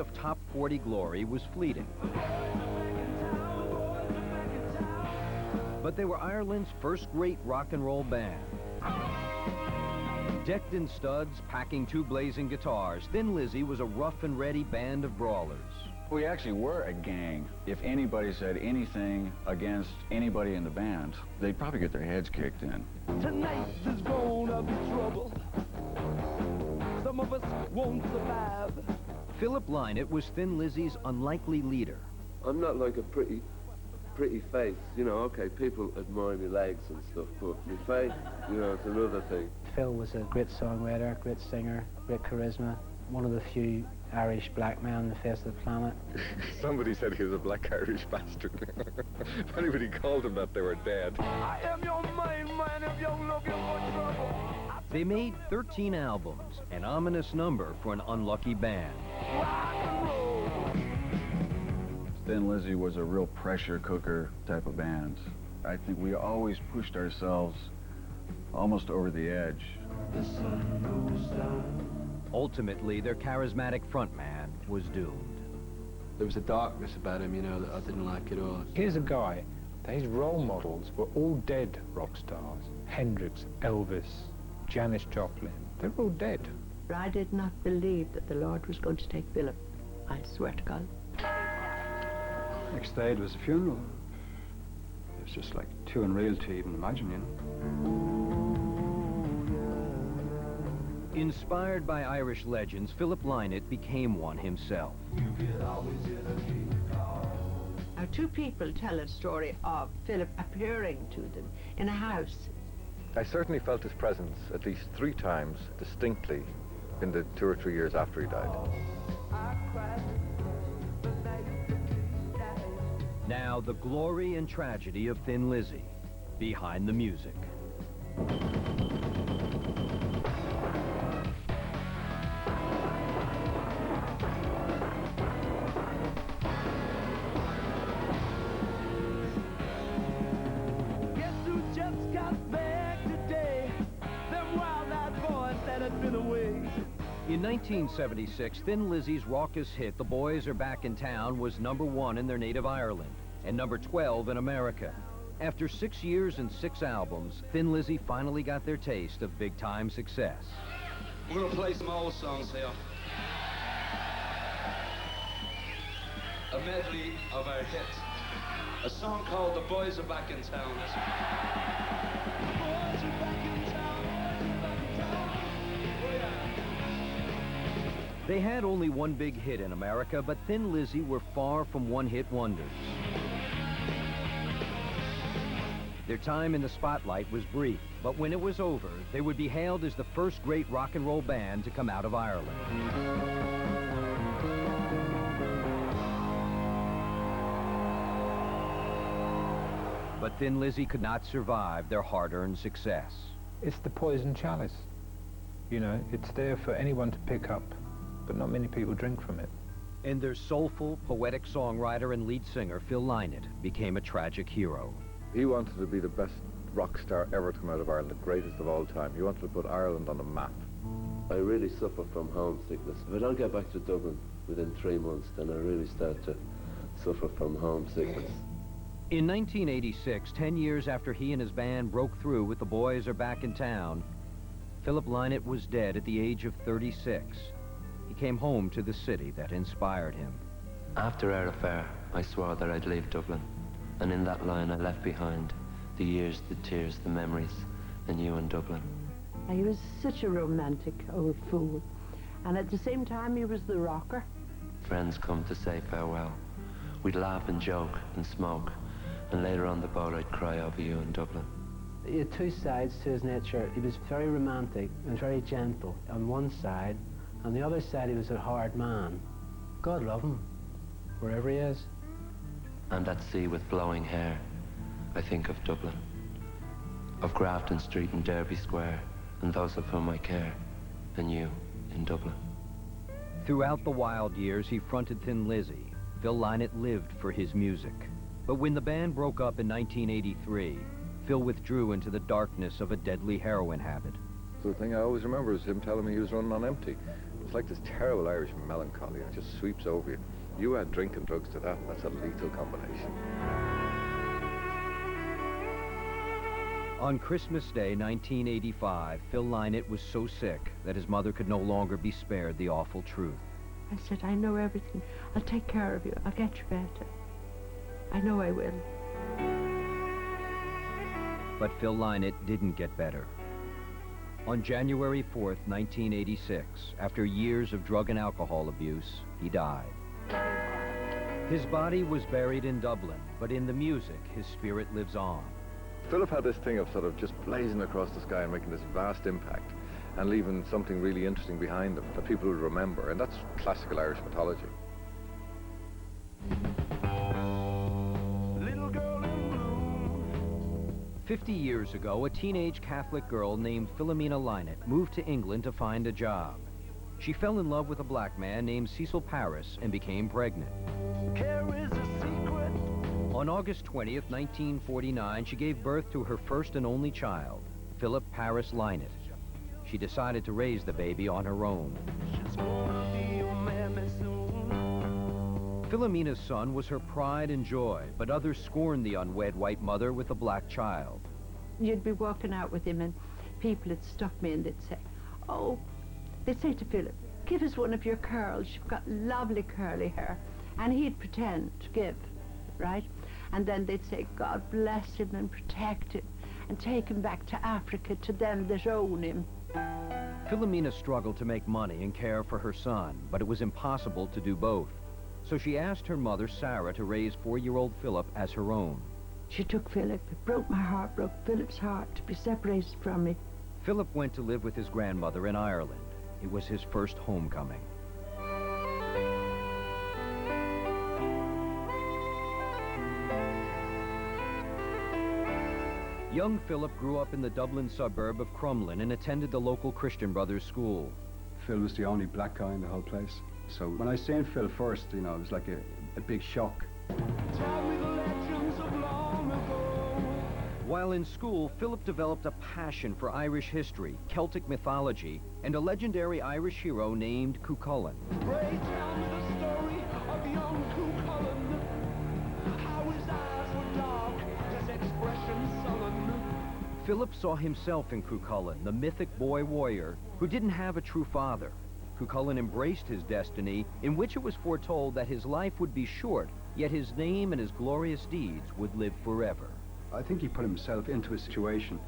of top 40 glory was fleeting. But they were Ireland's first great rock and roll band. Decked in studs, packing two blazing guitars, Thin Lizzy was a rough and ready band of brawlers. We actually were a gang. If anybody said anything against anybody in the band, they'd probably get their heads kicked in. Tonight there's gonna be trouble. Some of us won't survive. Philip Lynott was Thin Lizzy's unlikely leader. I'm not like a pretty face, you know. Okay, people admire my legs and stuff, but my face, you know, it's another thing. Phil was a great songwriter, great singer, great charisma, one of the few Irish black men on the face of the planet. Somebody said he was a black Irish bastard. If anybody called him that, they were dead. I am your main man if you're looking for trouble. They made 13 albums, an ominous number for an unlucky band. Rock and roll. Thin Lizzy was a real pressure cooker type of band. I think we always pushed ourselves almost over the edge. The sun goes down. Ultimately, their charismatic frontman was doomed. There was a darkness about him, you know, that I didn't like at all. Here's a guy, his role models were all dead rock stars. Hendrix, Elvis, Janis Joplin, they're all dead. I did not believe that the Lord was going to take Philip. I swear to God. Next day it was a funeral. It was just like too unreal to even imagine, you know. Inspired by Irish legends, Philip Lynott became one himself. Now, two people tell a story of Philip appearing to them in a house. I certainly felt his presence at least 3 times distinctly in the 2 or 3 years after he died. Now, the glory and tragedy of Thin Lizzy, behind the music. Guess who just got back today? Them wild-eyed boys that had been away. In 1976, Thin Lizzy's raucous hit, The Boys Are Back in Town, was #1 in their native Ireland and number 12 in America. After 6 years and 6 albums, Thin Lizzy finally got their taste of big-time success. We're gonna play some old songs here. A medley of our hits. A song called The Boys Are Back in Town. The boys are back in town, boys are back in town. Oh yeah. They had only one big hit in America, but Thin Lizzy were far from one-hit wonders. Their time in the spotlight was brief, but when it was over, they would be hailed as the first great rock and roll band to come out of Ireland. But Thin Lizzy could not survive their hard-earned success. It's the poison chalice. You know, it's there for anyone to pick up, but not many people drink from it. And their soulful, poetic songwriter and lead singer, Phil Lynott, became a tragic hero. He wanted to be the best rock star ever to come out of Ireland, the greatest of all time. He wanted to put Ireland on the map. I really suffer from homesickness. If I don't get back to Dublin within 3 months, then I really start to suffer from homesickness. In 1986, 10 years after he and his band broke through with The Boys Are Back in Town, Philip Lynott was dead at the age of 36. He came home to the city that inspired him. After our affair, I swore that I'd leave Dublin. And in that line I left behind the years, the tears, the memories, and you in Dublin. He was such a romantic old fool. And at the same time, he was the rocker. Friends come to say farewell. We'd laugh and joke and smoke. And later on the boat I'd cry over you in Dublin. He had two sides to his nature. He was very romantic and very gentle on one side. On the other side, he was a hard man. God love him, wherever he is. And at sea with blowing hair, I think of Dublin, of Grafton Street and Derby Square, and those of whom I care, and you in Dublin. Throughout the wild years he fronted Thin Lizzy, Phil Lynott lived for his music. But when the band broke up in 1983, Phil withdrew into the darkness of a deadly heroin habit. The thing I always remember is him telling me he was running on empty. It's like this terrible Irish melancholy. It just sweeps over you. You add drink and drugs to that, that's a lethal combination. On Christmas Day, 1985, Phil Lynott was so sick that his mother could no longer be spared the awful truth. I said, I know everything. I'll take care of you. I'll get you better. I know I will. But Phil Lynott didn't get better. On January 4th, 1986, after years of drug and alcohol abuse, he died. His body was buried in Dublin, but in the music, his spirit lives on. Philip had this thing of sort of just blazing across the sky and making this vast impact and leaving something really interesting behind him that people would remember, and that's classical Irish mythology. 50 years ago, a teenage Catholic girl named Philomena Lynott moved to England to find a job. She fell in love with a black man named Cecil Paris and became pregnant. On August 20th, 1949, she gave birth to her first and only child, Philip Paris Lynott. She decided to raise the baby on her own. Philomena's son was her pride and joy, but others scorned the unwed white mother with a black child. You'd be walking out with him and people would stop me and they'd say, oh, they'd say to Philip, give us one of your curls, you've got lovely curly hair. And he'd pretend to give, right? And then they'd say, God bless him and protect him and take him back to Africa to them that own him. Philomena struggled to make money and care for her son, but it was impossible to do both. So she asked her mother, Sarah, to raise 4-year-old Philip as her own. She took Philip. It broke my heart, broke Philip's heart to be separated from me. Philip went to live with his grandmother in Ireland. It was his first homecoming. Young Philip grew up in the Dublin suburb of Crumlin and attended the local Christian Brothers school. Phil was the only black guy in the whole place. So when I seen Phil first, you know, it was like a big shock. While in school, Philip developed a passion for Irish history, Celtic mythology, and a legendary Irish hero named Cuchulainn. Pray tell me the story of young Cuchulainn. How his eyes were dark, his expression sullen. Philip saw himself in Cuchulainn, the mythic boy warrior who didn't have a true father. Cuchulainn embraced his destiny, in which it was foretold that his life would be short, yet his name and his glorious deeds would live forever. I think he put himself into a situation.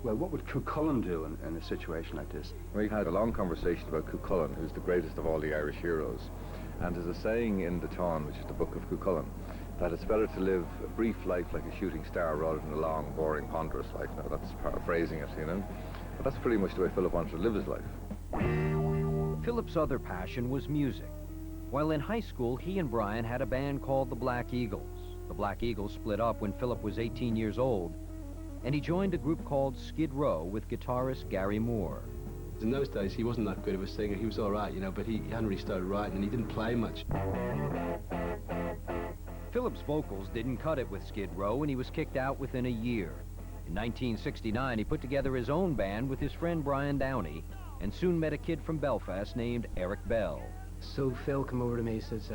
Well, what would Cuchulainn do in a situation like this? We had a long conversation about Cuchulainn, who's the greatest of all the Irish heroes. And there's a saying in the Táin, which is the book of Cuchulainn, that it's better to live a brief life like a shooting star rather than a long, boring, ponderous life. Now, that's paraphrasing it, you know. But that's pretty much the way Philip wanted to live his life. Philip's other passion was music. While in high school, he and Brian had a band called the Black Eagles. The Black Eagles split up when Philip was 18 years old, and he joined a group called Skid Row with guitarist Gary Moore. In those days, he wasn't that good of a singer. He was all right, you know, but he hadn't really started writing, and he didn't play much. Philip's vocals didn't cut it with Skid Row, and he was kicked out within a year. In 1969, he put together his own band with his friend Brian Downey, and soon met a kid from Belfast named Eric Bell. So Phil came over to me, he says,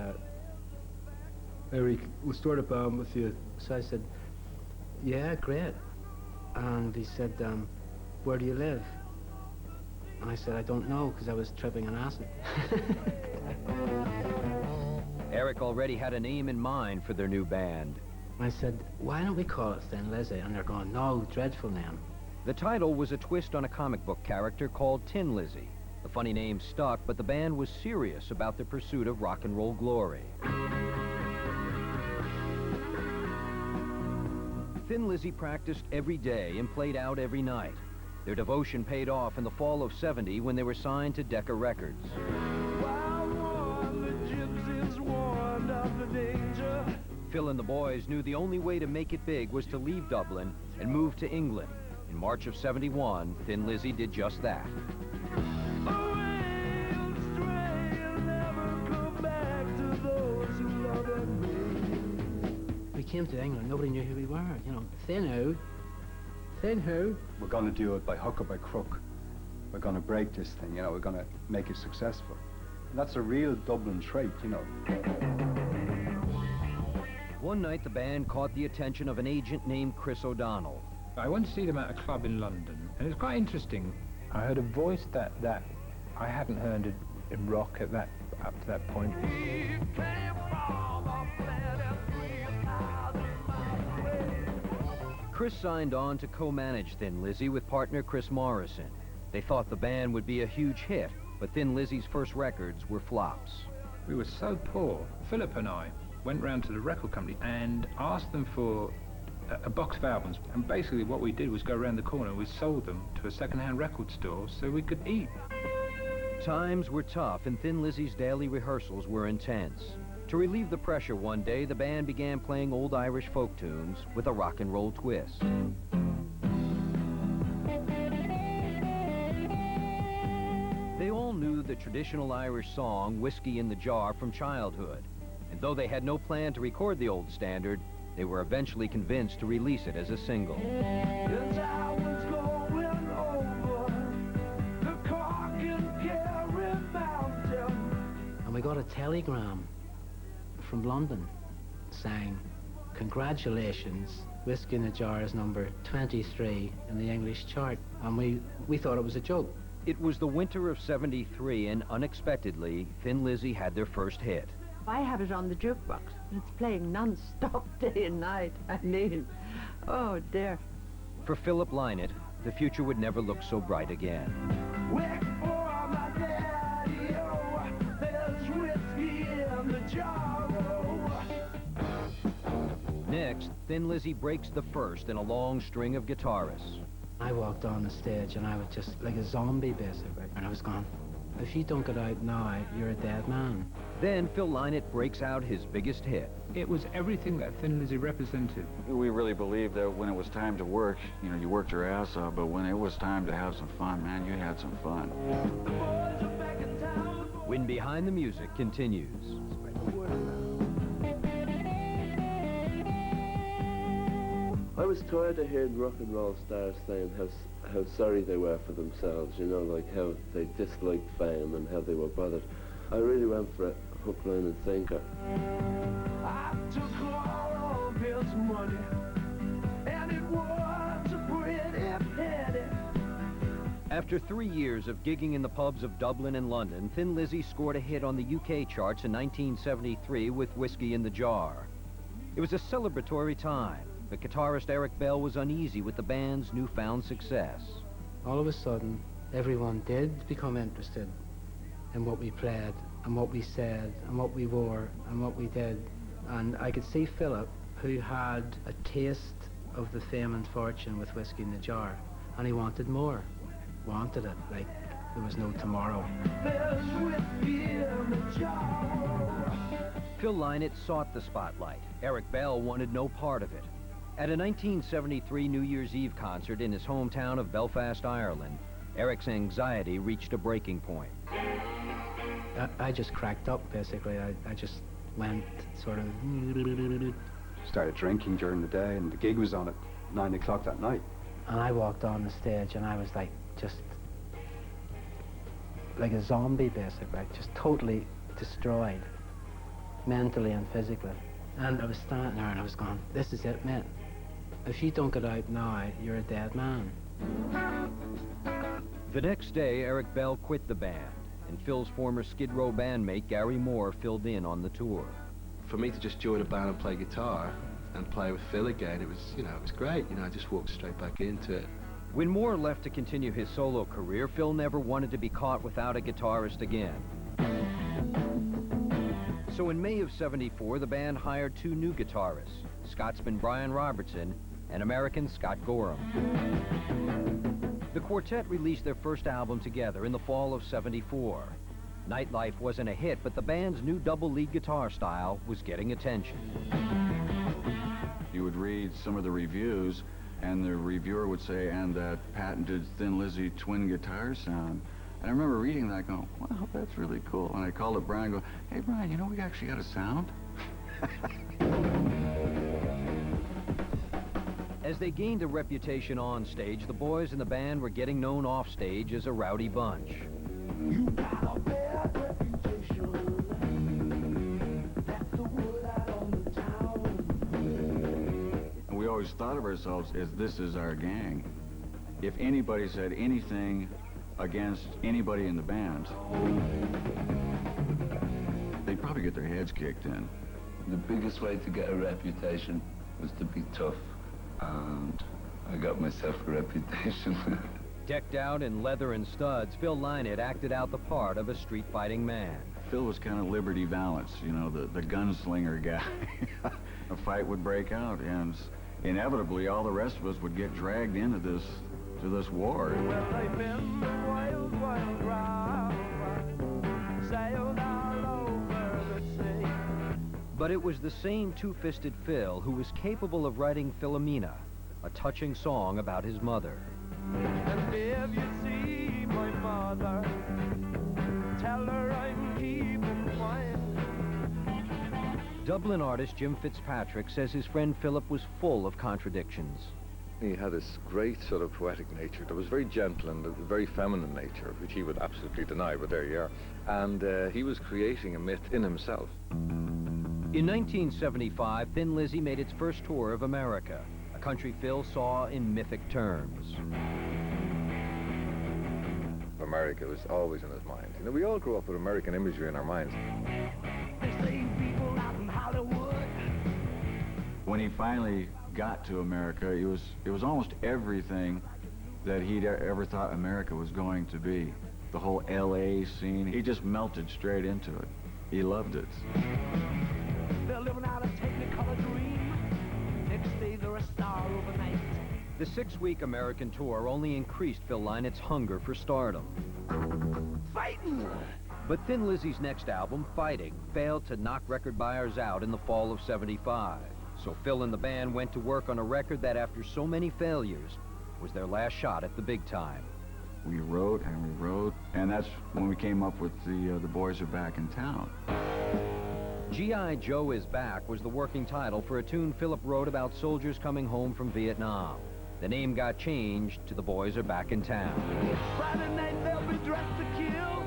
Eric, we'll start a band with you. So I said, yeah, great. And he said, where do you live? And I said, I don't know, because I was tripping on acid. Eric already had a name in mind for their new band. I said, why don't we call it Thin Lizzy? And they're going, no, dreadful name. The title was a twist on a comic book character called Tin Lizzy. The funny name stuck, but the band was serious about the pursuit of rock and roll glory. Thin Lizzy practiced every day and played out every night. Their devotion paid off in the fall of '70 when they were signed to Decca Records. Phil and the boys knew the only way to make it big was to leave Dublin and move to England. In March of '71, Thin Lizzy did just that. We came to England, nobody knew who we were, you know. Thin who? Thin who? We're going to do it by hook or by crook. We're going to break this thing, you know, we're going to make it successful. That's a real Dublin trait, you know. One night, the band caught the attention of an agent named Chris O'Donnell. I went to see them at a club in London, and it was quite interesting. I heard a voice that I hadn't heard in rock up to that point. Chris signed on to co-manage Thin Lizzy with partner Chris Morrison. They thought the band would be a huge hit, but Thin Lizzy's first records were flops. We were so poor. Philip and I went round to the record company and asked them for a box of albums, and basically what we did was go around the corner and we sold them to a second-hand record store so we could eat. Times were tough and Thin Lizzy's daily rehearsals were intense. To relieve the pressure one day, the band began playing old Irish folk tunes with a rock and roll twist. They all knew the traditional Irish song, Whiskey in the Jar, from childhood. And though they had no plan to record the old standard, they were eventually convinced to release it as a single. And we got a telegram from London saying, "Congratulations, Whiskey in a Jar is number 23 in the English chart." And we thought it was a joke. It was the winter of '73, and unexpectedly, Thin Lizzy had their first hit. I have it on the jukebox, and it's playing non-stop day and night. I mean, oh dear. For Philip Lynott, the future would never look so bright again. Next, Thin Lizzy breaks the first in a long string of guitarists. I walked on the stage and I was just like a zombie, basically. And I was going, "If you don't get out now, you're a dead man." Then Phil Lynott breaks out his biggest hit. It was everything that Thin Lizzy represented. We really believed that when it was time to work, you know, you worked your ass off, but when it was time to have some fun, man, you had some fun. When Behind the Music continues. I was tired of hearing rock and roll stars saying how sorry they were for themselves, you know, like how they disliked fame and how they were bothered. I really went for it, hook, line and sinker. I took all of his money, and it was a pretty penny. After 3 years of gigging in the pubs of Dublin and London, Thin Lizzy scored a hit on the UK charts in 1973 with Whiskey in the Jar. It was a celebratory time, but guitarist Eric Bell was uneasy with the band's newfound success. All of a sudden, everyone did become interested in what we played and what we said and what we wore and what we did. And I could see Philip, who had a taste of the fame and fortune with Whiskey in the Jar, and he wanted more. Wanted it like there was no tomorrow. There's whiskey in the jar. Phil Lynott sought the spotlight. Eric Bell wanted no part of it. At a 1973 New Year's Eve concert in his hometown of Belfast, Ireland, Eric's anxiety reached a breaking point. I just cracked up, basically. I just went sort of... Started drinking during the day, and the gig was on at 9 o'clock that night. And I walked on the stage, and I was like, just like a zombie, basically, just totally destroyed, mentally and physically. And I was standing there, and I was going, "This is it, mate. If you don't get out now, you're a dead man." The next day, Eric Bell quit the band, and Phil's former Skid Row bandmate Gary Moore filled in on the tour. For me to just join a band and play guitar and play with Phil again, it was, you know, it was great. You know, I just walked straight back into it. When Moore left to continue his solo career, Phil never wanted to be caught without a guitarist again. So in May of '74, the band hired two new guitarists, Scotsman Brian Robertson and American Scott Gorham. The quartet released their first album together in the fall of '74. Nightlife wasn't a hit, but the band's new double lead guitar style was getting attention. You would read some of the reviews, and the reviewer would say, "And that patented Thin Lizzy twin guitar sound." And I remember reading that going, "Wow, that's really cool." And I called up Brian and go, "Hey, Brian, you know we actually got a sound?" As they gained a reputation on stage, the boys in the band were getting known off stage as a rowdy bunch. You got a bad reputation. always thought of ourselves as this is our gang. If anybody said anything against anybody in the band, they'd probably get their heads kicked in. The biggest way to get a reputation was to be tough, and I got myself a reputation. Decked out in leather and studs, Phil Lynott acted out the part of a street-fighting man. Phil was kind of Liberty Valance, you know, the gunslinger guy. A fight would break out, and inevitably all the rest of us would get dragged into this war. Well, they've been the wild, wild ride, sailed all over the sea. But it was the same two-fisted Phil who was capable of writing Philomena, a touching song about his mother. And if you see my mother, tell her I'm keeping quiet. Dublin artist Jim Fitzpatrick says his friend Philip was full of contradictions. He had this great sort of poetic nature that was very gentle and a very feminine nature, which he would absolutely deny, but there you are. And he was creating a myth in himself. In 1975, Thin Lizzy made its first tour of America, a country Phil saw in mythic terms. America was always in his mind. You know, we all grew up with American imagery in our minds. They say people out in Hollywood. When he finally got to America, it was almost everything that he'd ever thought America was going to be. The whole LA scene, he just melted straight into it. He loved it. They're living out a technicolor dream. Next day they're a star overnight. The 6-week American tour only increased Phil Lynott's hunger for stardom. Fighting! But Thin Lizzy's next album, Fighting, failed to knock record buyers out in the fall of '75. So Phil and the band went to work on a record that, after so many failures, was their last shot at the big time. We wrote, and that's when we came up with the Boys Are Back in Town. G.I. Joe Is Back was the working title for a tune Philip wrote about soldiers coming home from Vietnam. The name got changed to The Boys Are Back in Town. Friday night they'll be dressed to kill.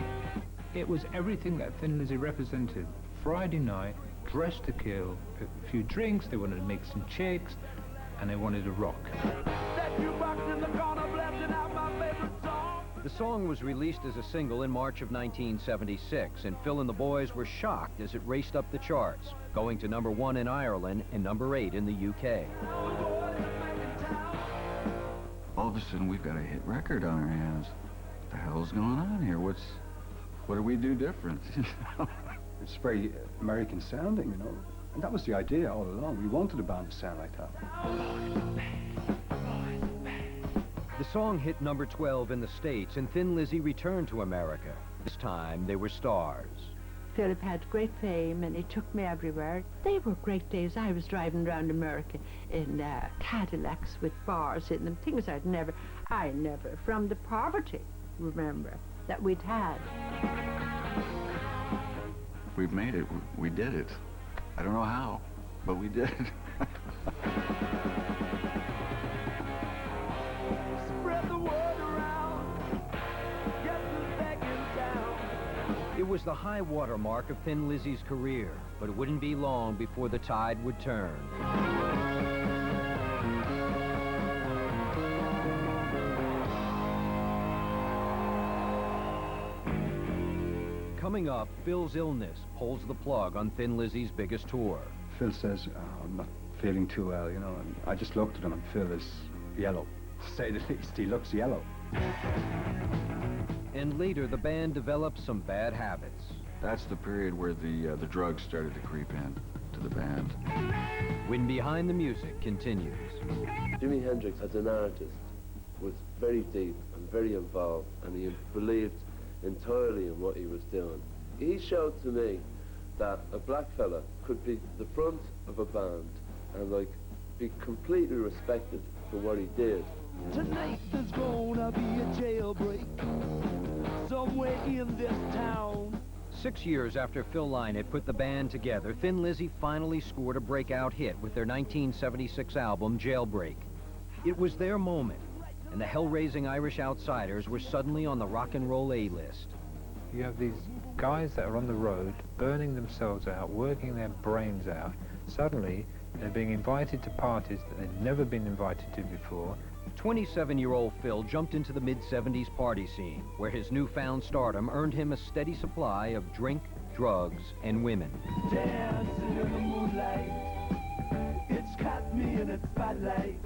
It was everything that Thin Lizzy represented. Friday night, dressed to kill, a few drinks, they wanted to make some chicks, and they wanted to rock. That jukebox in the corner blasting out my favorite song. The song was released as a single in March of 1976, and Phil and the boys were shocked as it raced up the charts, going to #1 in Ireland and #8 in the UK. All of a sudden, we've got a hit record on our hands. What the hell's going on here? What do we do different? It's very American sounding, you know. And that was the idea all along. We wanted a band to sound like that. The song hit #12 in the States, and Thin Lizzy returned to America. This time, they were stars. Philip had great fame, and he took me everywhere. They were great days. I was driving around America in Cadillacs with bars in them, things I never, from the poverty, remember, that we'd had. We've made it. We did it. I don't know how, but we did. Spread the word around. Get us back in town. It was the high water mark of Thin Lizzy's career, but it wouldn't be long before the tide would turn. Coming up, Phil's illness pulls the plug on Thin Lizzy's biggest tour. Phil says, I'm not feeling too well, you know, and I just looked at him and Phil is yellow, to say the least. He looks yellow. And later, the band developed some bad habits. That's the period where the drugs started to creep in to the band. When Behind the Music continues. Jimi Hendrix, as an artist, was very deep and very involved, and he believed entirely in what he was doing. He showed to me that a black fella could be the front of a band and be completely respected for what he did. Tonight there's gonna be a jailbreak somewhere in this town. 6 years after Phil Lynott put the band together, Thin Lizzy finally scored a breakout hit with their 1976 album, Jailbreak. It was their moment, and the hell-raising Irish outsiders were suddenly on the rock and roll A-list. You have these guys that are on the road, burning themselves out, working their brains out. Suddenly, They're being invited to parties that they've never been invited to before. 27-year-old Phil jumped into the mid-70s party scene, where his newfound stardom earned him a steady supply of drink, drugs, and women. Dancing in the moonlight, it's caught me in its spotlight.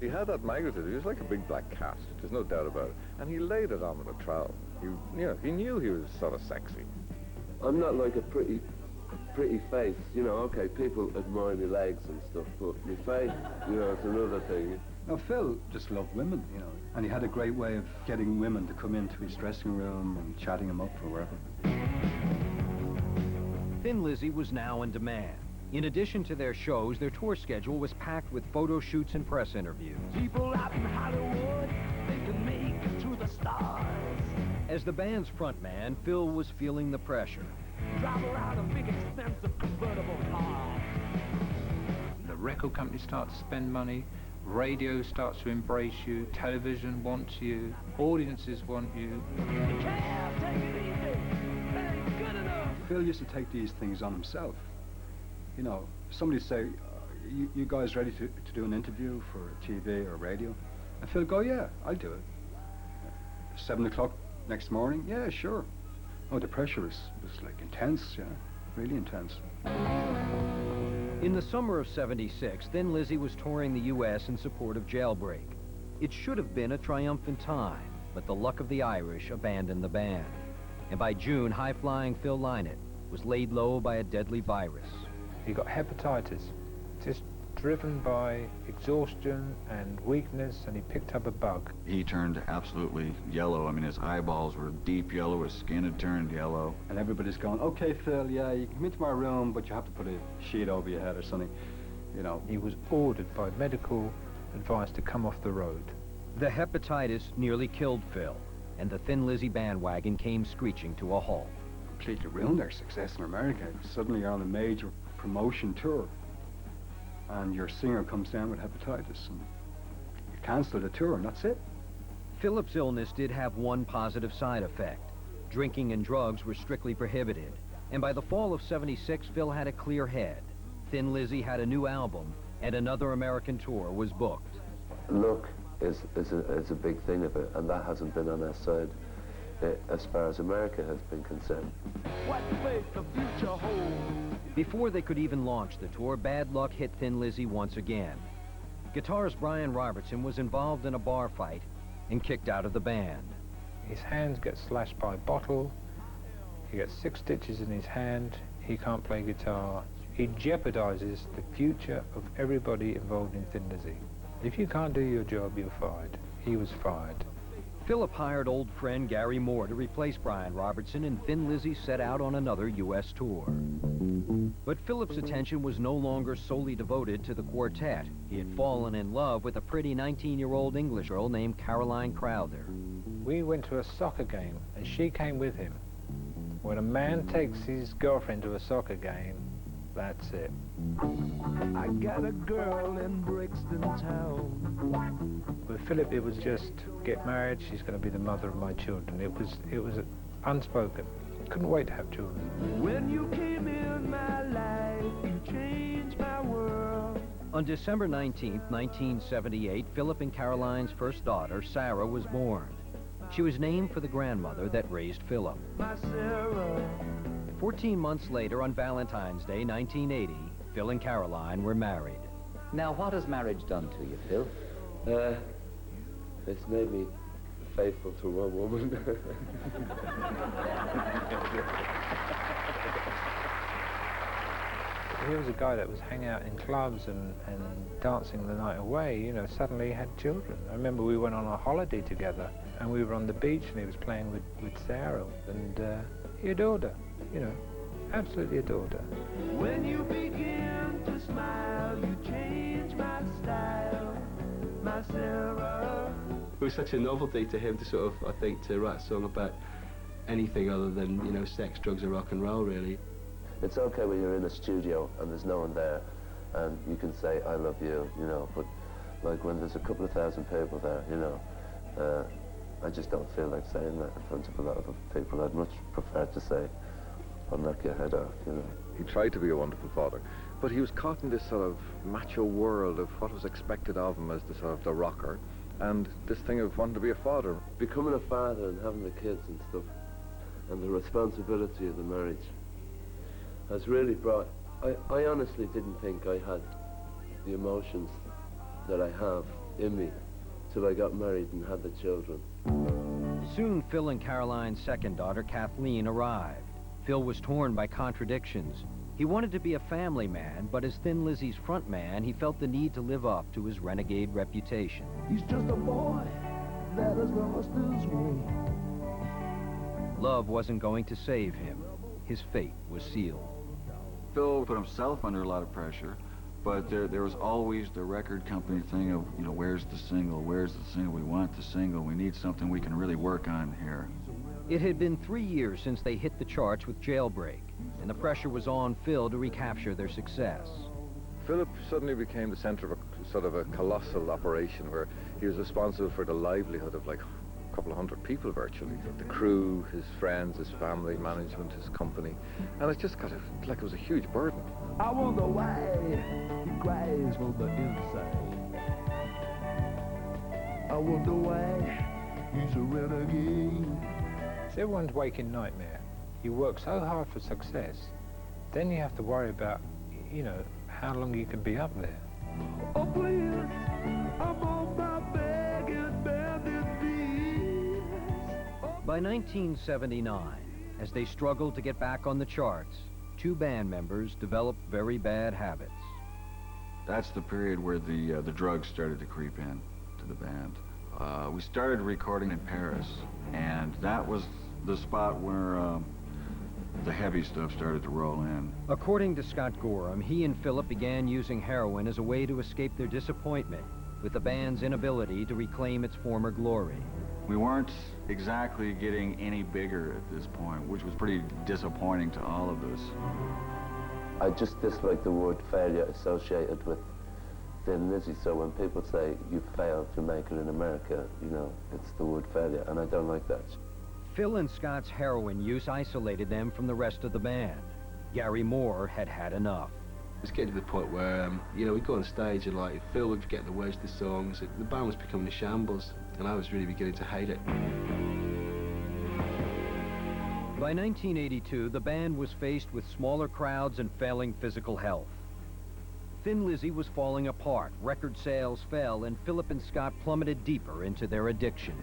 He had that magnitude. He was like a big black cat. There's no doubt about it. And he laid it on with a trowel. He knew he was sort of sexy. I'm not like a pretty face, you know. Okay, people admire my legs and stuff, but my face, you know, it's another thing. Now, Phil just loved women, you know, and he had a great way of getting women to come into his dressing room and chatting him up or wherever. Thin Lizzy was now in demand. In addition to their shows, their tour schedule was packed with photo shoots and press interviews. People out in Hollywood, they can make it to the stars. As the band's frontman, Phil was feeling the pressure. Drive around a big expensive convertible car. The record company starts to spend money, radio starts to embrace you, television wants you, audiences want you. You can't take it easy, it ain't good enough. Phil used to take these things on himself. You know, somebody say, you guys ready to do an interview for TV or radio? And Phil go, yeah, I'll do it. 7 o'clock next morning, yeah, sure. Oh, the pressure was like intense, yeah, really intense. In the summer of '76, Thin Lizzy was touring the U.S. in support of Jailbreak. It should have been a triumphant time, but the luck of the Irish abandoned the band. And by June, high-flying Phil Lynott was laid low by a deadly virus. He got hepatitis, just driven by exhaustion and weakness, and he picked up a bug. He turned absolutely yellow. I mean, his eyeballs were deep yellow, his skin had turned yellow. And everybody's going, okay, Phil, yeah, you can come into my room, but you have to put a sheet over your head or something, you know. He was ordered by medical advice to come off the road. The hepatitis nearly killed Phil, and the Thin Lizzy bandwagon came screeching to a halt. Completely ruined their success in America. Suddenly you're on a major promotion tour, and your singer comes down with hepatitis, and you cancel the tour, and that's it. Philip's illness did have one positive side effect. Drinking and drugs were strictly prohibited, and by the fall of '76, Phil had a clear head. Thin Lizzy had a new album, and another American tour was booked. Luck is a big thing of it, and that hasn't been on our side as far as America has been concerned. What fate the future holds. Before they could even launch the tour, bad luck hit Thin Lizzy once again. Guitarist Brian Robertson was involved in a bar fight and kicked out of the band. His hands get slashed by a bottle, he gets 6 stitches in his hand, he can't play guitar. He jeopardizes the future of everybody involved in Thin Lizzy. If you can't do your job, you're fired. He was fired. Philip hired old friend Gary Moore to replace Brian Robertson, and Thin Lizzy set out on another U.S. tour. But Philip's attention was no longer solely devoted to the quartet. He had fallen in love with a pretty 19-year-old English girl named Caroline Crowther. We went to a soccer game, and she came with him. When a man takes his girlfriend to a soccer game, that's it. I got a girl in Brixton town. With Philip, it was just, get married, she's going to be the mother of my children. It was unspoken. Couldn't wait to have children. When you came in my life, you changed my world. On December 19th, 1978, Philip and Caroline's first daughter, Sarah, was born. She was named for the grandmother that raised Philip. My Sarah. 14 months later, on Valentine's Day, 1980, Phil and Caroline were married. Now, what has marriage done to you, Phil? It's made me faithful to one woman. He was a guy that was hanging out in clubs and dancing the night away, you know, suddenly he had children. I remember we went on a holiday together, and we were on the beach, and he was playing with Sarah, and he adored her, you know, absolutely adored her. When you begin to smile, you change my style, my Sarah. It was such a novelty to him to sort of, I think, to write a song about anything other than, you know, sex, drugs, and rock and roll, really. It's okay when you're in a studio and there's no one there and you can say, I love you, you know, but like when there's a couple of thousand people there, you know, I just don't feel like saying that in front of a lot of people. I'd much prefer to say, or knock your head off, you know. He tried to be a wonderful father, but he was caught in this sort of macho world of what was expected of him as the sort of the rocker, and this thing of wanting to be a father. Becoming a father and having the kids and stuff, and the responsibility of the marriage has really brought... I honestly didn't think I had the emotions that I have in me till I got married and had the children. Soon, Phil and Caroline's second daughter, Kathleen, arrived. Phil was torn by contradictions. He wanted to be a family man, but as Thin Lizzy's front man, he felt the need to live up to his renegade reputation. He's just a boy that has lost his way. Love wasn't going to save him. His fate was sealed. Phil put himself under a lot of pressure, but there was always the record company thing of, you know, where's the single? Where's the single? We want the single. We need something we can really work on here. It had been 3 years since they hit the charts with Jailbreak, and the pressure was on Phil to recapture their success. Philip suddenly became the center of a sort of a colossal operation where he was responsible for the livelihood of like a couple of hundred people virtually. The crew, his friends, his family, management, his company. And it just got like it was a huge burden. I wonder why he cries from the inside. I wonder why he's a renegade. It's everyone's waking nightmare. You work so hard for success, then you have to worry about, you know, how long you can be up there. Oh please, I'm on my begging bended knees. By 1979, as they struggled to get back on the charts, two band members developed very bad habits. That's the period where the drugs started to creep in to the band. We started recording in Paris, and that was the spot where the heavy stuff started to roll in. According to Scott Gorham, he and Philip began using heroin as a way to escape their disappointment with the band's inability to reclaim its former glory. We weren't exactly getting any bigger at this point, which was pretty disappointing to all of us. I just dislike the word failure associated with Thin Lizzy, so when people say you failed to make it in America, you know, it's the word failure, and I don't like that. Phil and Scott's heroin use isolated them from the rest of the band. Gary Moore had had enough. It's getting to the point where, you know, we'd go on stage and like, Phil would get the words to the songs. The band was becoming a shambles, and I was really beginning to hate it. By 1982, the band was faced with smaller crowds and failing physical health. Thin Lizzy was falling apart, record sales fell, and Philip and Scott plummeted deeper into their addiction.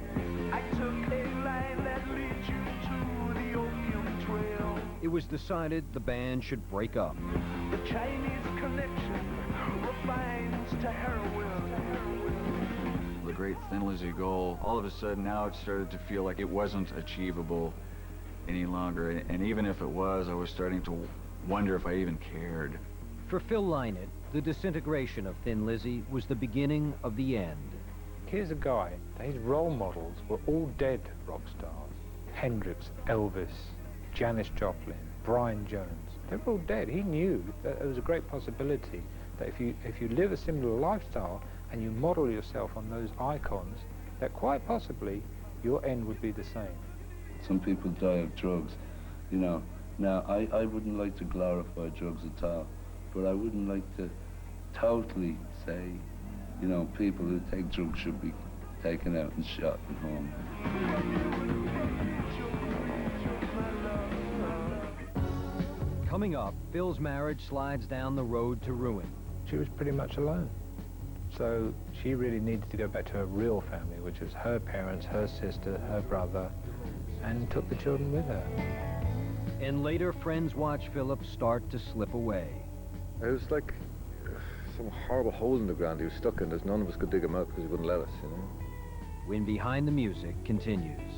I took a line that leads you to the opium trail. It was decided the band should break up. The Chinese connection refines to heroin. The great Thin Lizzy goal, all of a sudden now it started to feel like it wasn't achievable any longer, and even if it was, I was starting to wonder if I even cared. For Phil Lynott, the disintegration of Thin Lizzy was the beginning of the end. Here's a guy, his role models were all dead rock stars. Hendrix, Elvis, Janis Joplin, Brian Jones. They were all dead. He knew that there was a great possibility that if you live a similar lifestyle and you model yourself on those icons, that quite possibly your end would be the same. Some people die of drugs, you know. Now, I wouldn't like to glorify drugs at all, but I wouldn't like to totally say, you know, people who take drugs should be taken out and shot at home. Coming up, Phil's marriage slides down the road to ruin. She was pretty much alone. So she really needed to go back to her real family, which was her parents, her sister, her brother, and took the children with her. And later, friends watch Philip start to slip away. It was like some horrible hole in the ground he was stuck in. There's none of us could dig him out because he wouldn't let us, you know. When Behind the Music continues.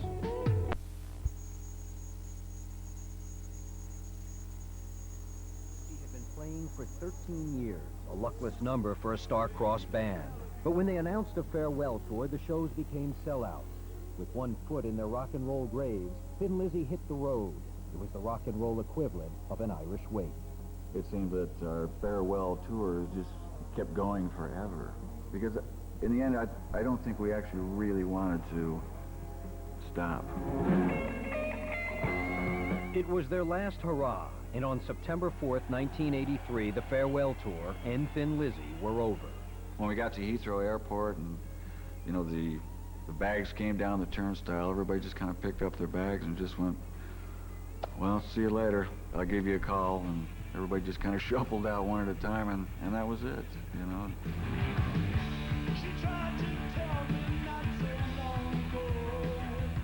He had been playing for 13 years, a luckless number for a star-crossed band. But when they announced a farewell tour, the shows became sellouts. With one foot in their rock and roll graves, Thin Lizzy hit the road. It was the rock and roll equivalent of an Irish wake. It seemed that our farewell tours just kept going forever. Because in the end, I don't think we actually really wanted to stop. It was their last hurrah, and on September 4th, 1983, the farewell tour and Thin Lizzy were over. When we got to Heathrow Airport and, you know, the bags came down the turnstile, everybody just kind of picked up their bags and just went, well, see you later. I'll give you a call. And everybody just kind of shuffled out one at a time, and that was it, you know.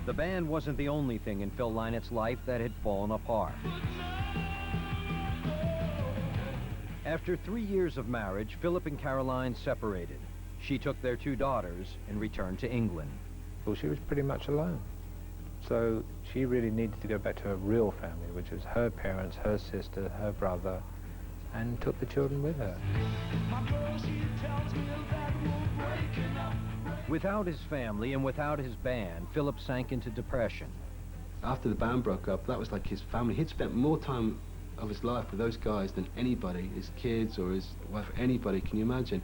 The band wasn't the only thing in Phil Lynett's life that had fallen apart. After 3 years of marriage, Philip and Caroline separated. She took their 2 daughters and returned to England. Well, she was pretty much alone. So she really needed to go back to her real family, which was her parents, her sister, her brother, and took the children with her. Without his family and without his band, Philip sank into depression. After the band broke up, that was like his family. He'd spent more time of his life with those guys than anybody, his kids or his wife, anybody, can you imagine?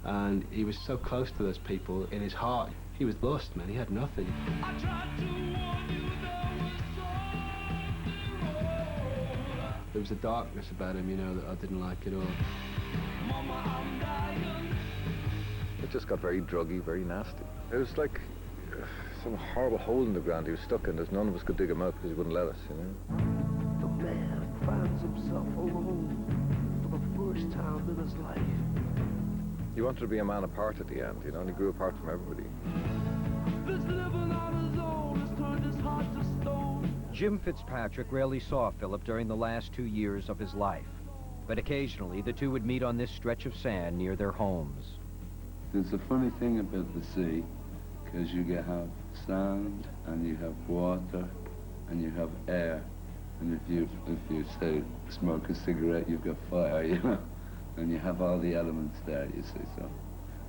And he was so close to those people. In his heart, he was lost, man. He had nothing. There was a darkness about him, you know, that I didn't like at all. It just got very druggy, very nasty. It was like some horrible hole in the ground he was stuck in. There's none of us could dig him out because he wouldn't let us, you know. The man finds himself alone for the first time in his life. He wanted to be a man apart at the end, you know, and he grew apart from everybody. This living on his own has turned his heart to stone. Jim Fitzpatrick rarely saw Philip during the last 2 years of his life, but occasionally the two would meet on this stretch of sand near their homes. There's a funny thing about the sea, because you have sand, and you have water, and you have air. And if you say smoke a cigarette, you've got fire, you know? And you have all the elements there, you see, so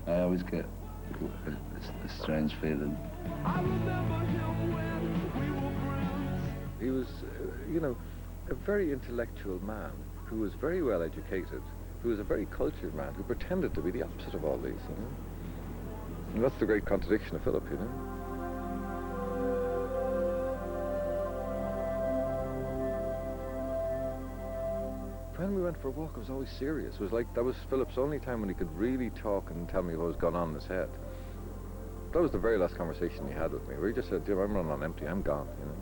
I always get a strange feeling. I remember him when we were friends. He was, you know, a very intellectual man who was very well educated, who was a very cultured man who pretended to be the opposite of all these, you know? And that's the great contradiction of Philip, you know? When we went for a walk, it was always serious. It was like, that was Philip's only time when he could really talk and tell me what was going on in his head. That was the very last conversation he had with me, where he just said, Jim, I'm running on empty, I'm gone, you know?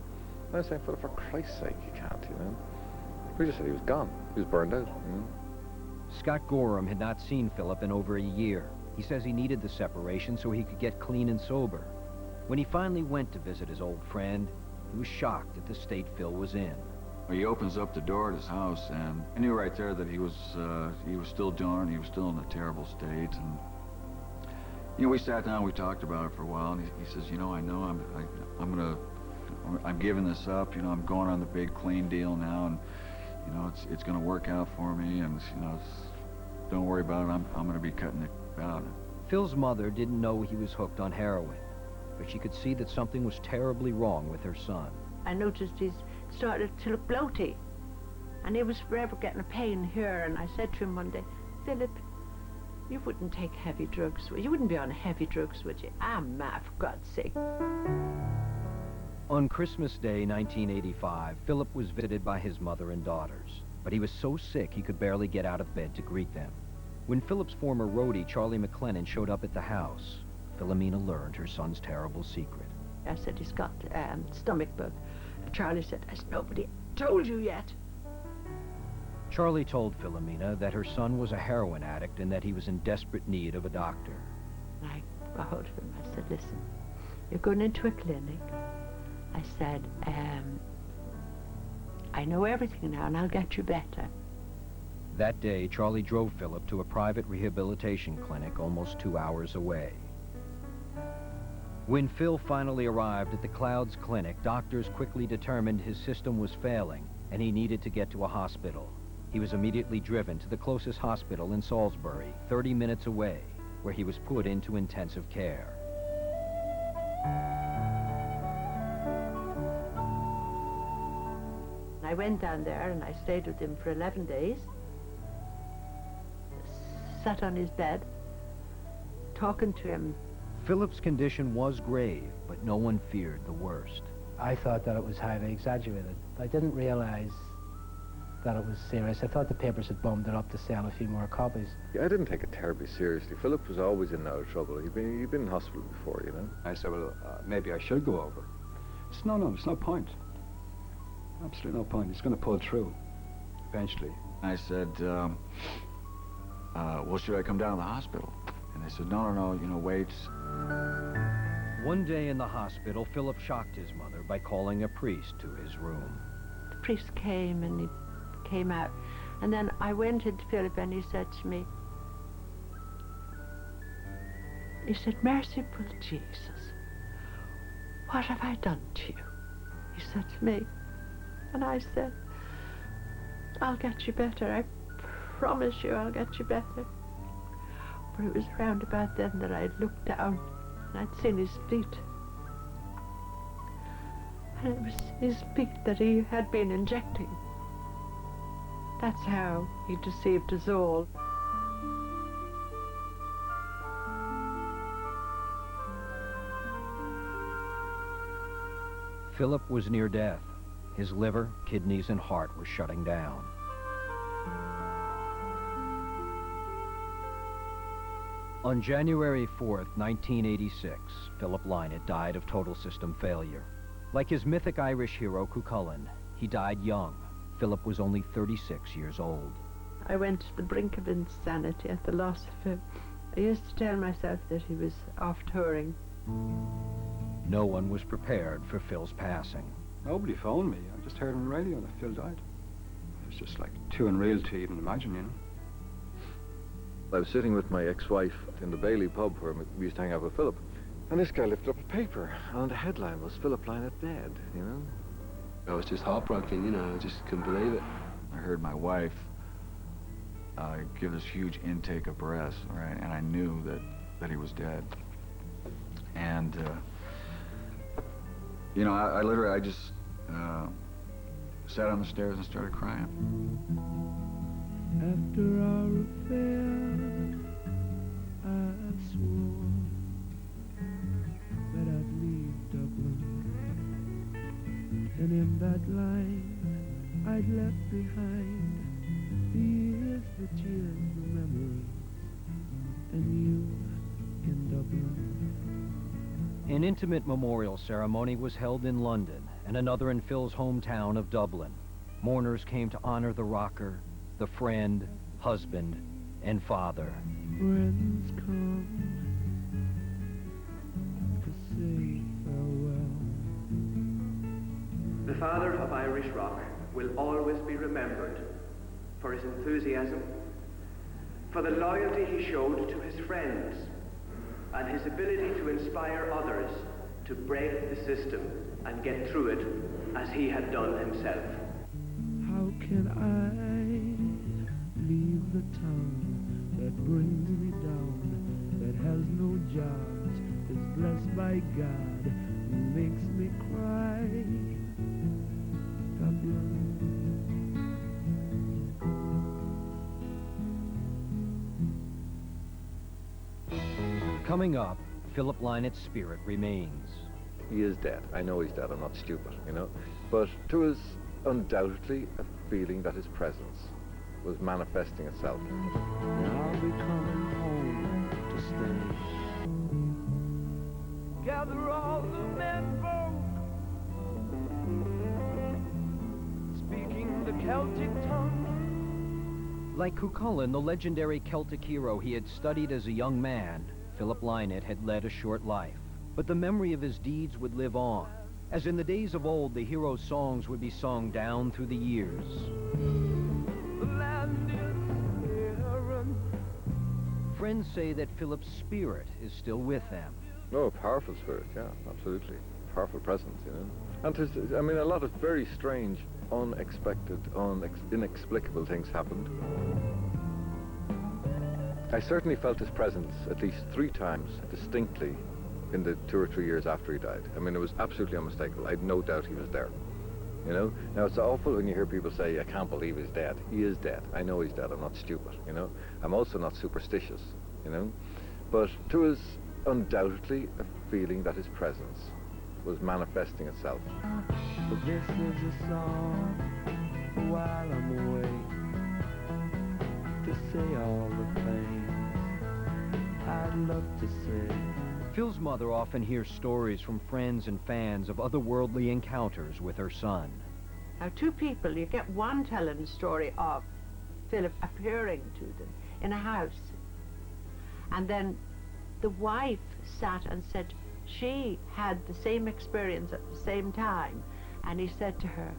And I was saying, Philip, for Christ's sake, you can't, you know? He just said he was gone. He was burned out, you know? Scott Gorham had not seen Philip in over a year. He says he needed the separation so he could get clean and sober. When he finally went to visit his old friend, he was shocked at the state Phil was in. He opens up the door at his house, and I knew right there that he was still doing it. He was still in a terrible state, and you know, we sat down, we talked about it for a while, and he says, you know, I know I'm giving this up. You know, I'm going on the big clean deal now, and you know, it's going to work out for me, and you know, don't worry about it. I'm going to be cutting it out. Phil's mother didn't know he was hooked on heroin, but she could see that something was terribly wrong with her son. I noticed he started to look bloaty, and he was forever getting a pain here, and I said to him one day, Philip, you wouldn't take heavy drugs, you wouldn't be on heavy drugs, would you? Ah, ma, for God's sake. On Christmas Day, 1985, Philip was visited by his mother and daughters, but he was so sick he could barely get out of bed to greet them. When Philip's former roadie, Charlie McLennan, showed up at the house, Philomena learned her son's terrible secret. I said, he's got stomach bug. Charlie said, has nobody told you yet? Charlie told Philomena that her son was a heroin addict and that he was in desperate need of a doctor. I got hold of him. I said, listen, you're going into a clinic. I said, I know everything now, and I'll get you better. That day, Charlie drove Philip to a private rehabilitation clinic almost 2 hours away. When Phil finally arrived at the Clouds Clinic, doctors quickly determined his system was failing and he needed to get to a hospital. He was immediately driven to the closest hospital in Salisbury, 30 minutes away, where he was put into intensive care. I went down there and I stayed with him for 11 days. Sat on his bed, talking to him. Philip's condition was grave, but no one feared the worst. I thought that it was highly exaggerated. I didn't realise that it was serious. I thought the papers had bummed it up to sell a few more copies. Yeah, I didn't take it terribly seriously. Philip was always in and out of trouble. He'd been in hospital before, you know. I said, well, maybe I should go over. No, there's no point. Absolutely no point. He's going to pull through, eventually. I said, well, should I come down to the hospital? And they said, no, wait. One day in the hospital, Philip shocked his mother by calling a priest to his room. The priest came and he came out. And then I went into Philip and he said to me, he said, "Merciful Jesus, what have I done to you?" He said to me. And I said, "I'll get you better. I promise you I'll get you better." But it was round about then that I'd looked down and I'd seen his feet. And it was his feet that he had been injecting. That's how he deceived us all. Philip was near death. His liver, kidneys, and heart were shutting down. On January 4th, 1986, Philip Lynott died of total system failure. Like his mythic Irish hero, Cuchulainn, he died young. Philip was only 36 years old. I went to the brink of insanity at the loss of him. I used to tell myself that he was off touring. No one was prepared for Phil's passing. Nobody phoned me. I just heard on the radio that Phil died. It was just like too unreal to even imagine, you know. I was sitting with my ex-wife in the Bailey pub where we used to hang out with Philip, and this guy lifted up a paper, and the headline was "Philip Lynott dead," you know. I was just heartbroken, you know, I just couldn't believe it. I heard my wife give this huge intake of breath, right, and I knew that he was dead. And, you know, I just sat on the stairs and started crying. After our affair, I swore that I'd leave Dublin, and in that line I'd left behind the years, the cheers, the memories, and you in Dublin. An intimate memorial ceremony was held in London and another in Phil's hometown of Dublin. Mourners came to honor the rocker, the friend, husband, and father. Friends come to say farewell. The father of Irish rock will always be remembered for his enthusiasm, for the loyalty he showed to his friends, and his ability to inspire others to break the system and get through it as he had done himself. How can I leave the town that brings me down, that has no jobs, is blessed by God, makes me cry? Dublin. Coming up, Philip Lynott's spirit remains. He is dead. I know he's dead. I'm not stupid, you know. But there was undoubtedly a feeling that his presence was manifesting itself. I'll be coming home to stay. Gather all the men folk, speaking the Celtic tongue. Like Cuchulainn, the legendary Celtic hero he had studied as a young man, Philip Lynott had led a short life. But the memory of his deeds would live on. As in the days of old, the hero's songs would be sung down through the years. The land is barren. Friends say that Philip's spirit is still with them. No, a powerful spirit, yeah, absolutely. Powerful presence, you know. And there's, I mean, a lot of very strange, unexpected, inexplicable things happened. I certainly felt his presence at least 3 times distinctly in the 2 or 3 years after he died. I mean, it was absolutely unmistakable. I had no doubt he was there, you know. Now, it's awful when you hear people say, "I can't believe he's dead." He is dead. I know he's dead. I'm not stupid, you know. I'm also not superstitious, you know. But there was undoubtedly a feeling that his presence was manifesting itself. But this is a song while I'm away to say all the things I'd love to say. Phil's mother often hears stories from friends and fans of otherworldly encounters with her son. Now, two people, you get one telling the story of Philip appearing to them in a house. And then the wife sat and said she had the same experience at the same time. And he said to her,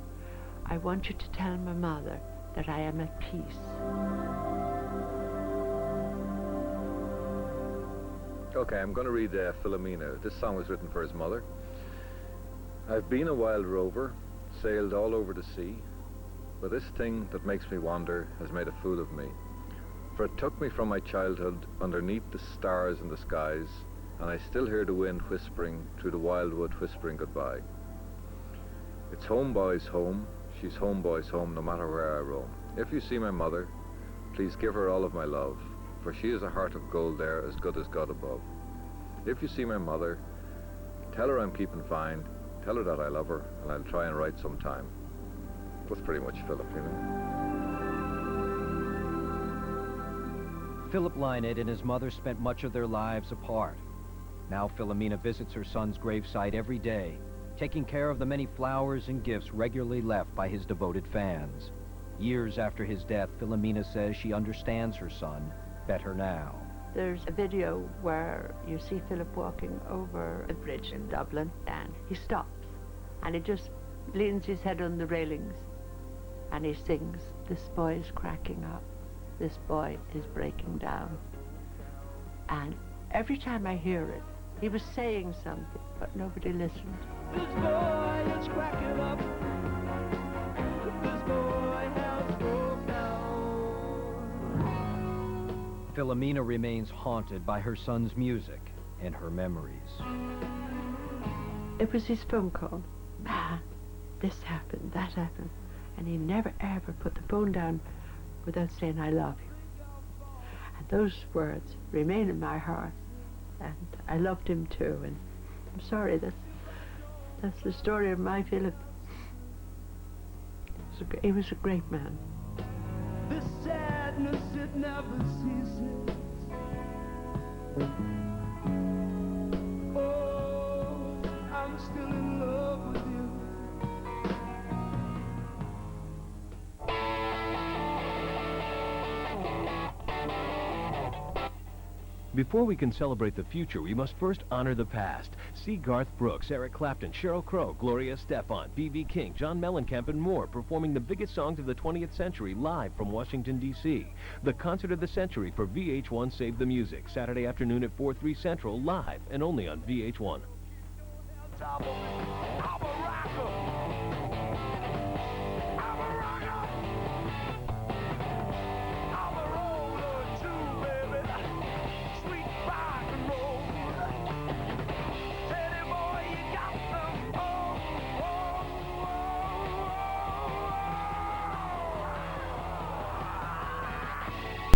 I want you to tell my mother that I am at peace. Okay, I'm going to read Philomena. This song was written for his mother. I've been a wild rover, sailed all over the sea, but this thing that makes me wander has made a fool of me. For it took me from my childhood underneath the stars and the skies, and I still hear the wind whispering through the wildwood, whispering goodbye. It's home boy's home, she's home boy's home, no matter where I roam. If you see my mother, please give her all of my love, for she is a heart of gold there, as good as God above. If you see my mother, tell her I'm keeping fine, tell her that I love her, and I'll try and write sometime. That's pretty much Philip, you know. Philip Lynott and his mother spent much of their lives apart. Now Philomena visits her son's gravesite every day, taking care of the many flowers and gifts regularly left by his devoted fans. Years after his death, Philomena says she understands her son better now. There's a video where you see Philip walking over a bridge in Dublin, and he stops, and he just leans his head on the railings, and he sings, this boy is cracking up, this boy is breaking down. And every time I hear it, he was saying something, but nobody listened. This boy is cracking up. This boy has broke down. Philomena remains haunted by her son's music and her memories. It was his phone call. Ah, this happened, that happened. And he never ever put the phone down without saying, I love you. And those words remain in my heart. And I loved him too. And I'm sorry, that's the story of my Philip. He was a great man. This sadness, it never ceases. Oh, I'm still in love with you. Before we can celebrate the future, we must first honor the past. See Garth Brooks, Eric Clapton, Sheryl Crow, Gloria Estefan, B.B. King, John Mellencamp, and more performing the biggest songs of the 20th century live from Washington, D.C. The Concert of the Century for VH1 Save the Music, Saturday afternoon at 4/3 Central, live and only on VH1.